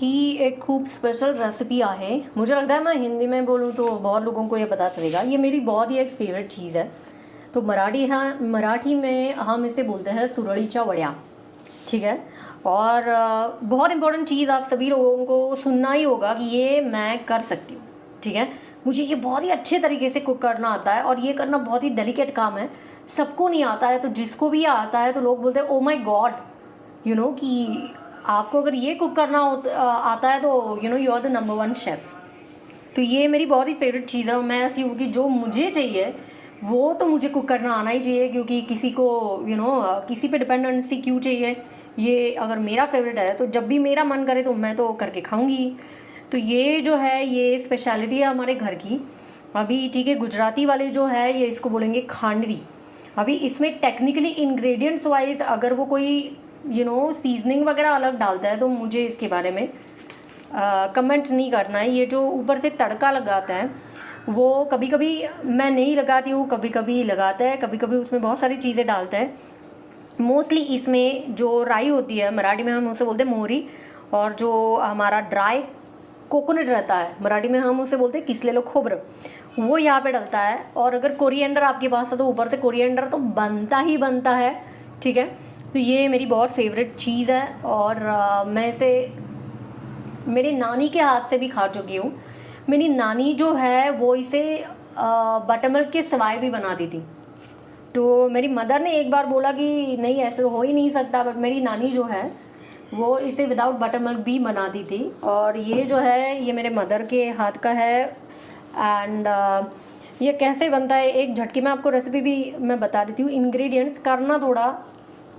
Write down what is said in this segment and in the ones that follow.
ही एक खूब special recipe आहे। मुझे लगता है मैं हिंदी में बोलूँ तो बहुत लोगों को ये पता चलेगा। ये मेरी बहुत ही एक फेवरेट चीज़ है। तो मराठी में हम इसे बोलते हैं सुरळीच्या वड्या, ठीक है। और बहुत इंपॉर्टेंट चीज़ आप सभी लोगों को सुनना ही होगा कि ये मैं कर सकती हूँ, ठीक है। मुझे ये बहुत ही अच्छे तरीके से कुक करना आता है और ये करना बहुत ही डेलिकेट काम है। सबको नहीं आता है, तो जिसको भी आता है तो लोग बोलते हैं ओ माय गॉड, कि आपको अगर ये कुक करना आता है तो you are the number one chef. तो ये मेरी बहुत ही फेवरेट चीज़ है और मैं ऐसी हूँ कि जो मुझे चाहिए वो तो मुझे कुक करना आना ही चाहिए, क्योंकि किसी को किसी पे डिपेंडेंसी क्यों चाहिए। ये अगर मेरा फेवरेट है तो जब भी मेरा मन करे तो मैं तो करके खाऊंगी। तो ये जो है ये स्पेशलिटी है हमारे घर की। अभी ठीक है, गुजराती वाले जो है ये इसको बोलेंगे खांडवी। अभी इसमें टेक्निकली इंग्रेडिएंट्स वाइज अगर वो कोई सीजनिंग वगैरह अलग डालता है तो मुझे इसके बारे में कमेंट नहीं करना है। ये जो ऊपर से तड़का लगाता है वो कभी कभी मैं नहीं लगाती हूँ, कभी कभी लगाता है, कभी कभी उसमें बहुत सारी चीज़ें डालता है। मोस्टली इसमें जो राई होती है, मराठी में हम उसे बोलते हैं मोहरी, और जो हमारा ड्राई कोकोनट रहता है मराठी में हम उसे बोलते हैं किसलेलं खोबरं, वो यहाँ पे डलता है। और अगर कोरिएंडर आपके पास है तो ऊपर से कोरिएंडर तो बनता ही बनता है, ठीक है। तो ये मेरी बहुत फेवरेट चीज़ है और मैं इसे मेरी नानी के हाथ से भी खा चुकी हूँ। मेरी नानी जो है वो इसे बटरमिल्क के सिवाय भी बनाती थी। तो मेरी मदर ने एक बार बोला कि नहीं ऐसे हो ही नहीं सकता, बट मेरी नानी जो है वो इसे विदाउट बटरमिल्क भी बनाती थी। और ये जो है ये मेरे मदर के हाथ का है। एंड ये कैसे बनता है एक झटके में आपको रेसिपी भी मैं बता देती हूँ। इंग्रेडिएंट्स करना थोड़ा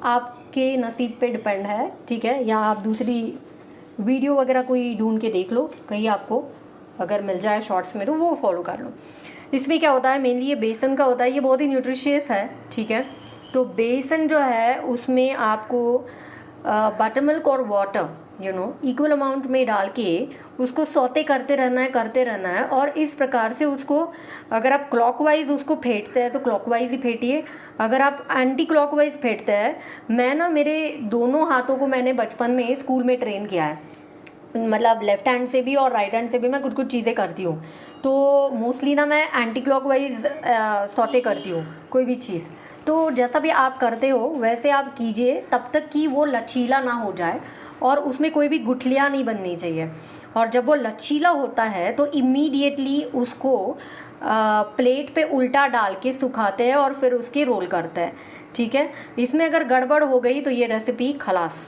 आपके नसीब पे डिपेंड है, ठीक है। या आप दूसरी वीडियो वगैरह कोई ढूंढ के देख लो, कहीं आपको अगर मिल जाए शॉर्ट्स में तो वो फॉलो कर लो। इसमें क्या होता है, मेनली ये बेसन का होता है। ये बहुत ही न्यूट्रिशियस है, ठीक है। तो बेसन जो है उसमें आपको बटरमिल्क और वाटर इक्वल अमाउंट में डाल के उसको सौते करते रहना है। और इस प्रकार से उसको अगर आप क्लॉकवाइज उसको फेंटते हैं तो क्लॉकवाइज ही फेंटिए। अगर आप एंटी क्लॉकवाइज फेंटते हैं, मैं मेरे दोनों हाथों को मैंने बचपन में स्कूल में ट्रेन किया है, मतलब लेफ्ट हैंड से भी और राइट हैंड से भी मैं कुछ चीज़ें करती हूँ। तो मोस्टली मैं एंटी क्लॉकवाइज सौते करती हूँ कोई भी चीज़। तो जैसा भी आप करते हो वैसे आप कीजिए, तब तक कि वो लचीला ना हो जाए और उसमें कोई भी गुठलियाँ नहीं बननी चाहिए। और जब वो लचीला होता है तो इमीडिएटली उसको प्लेट पे उल्टा डाल के सुखाते हैं और फिर उसके रोल करते हैं, ठीक है। इसमें अगर गड़बड़ हो गई तो ये रेसिपी खलास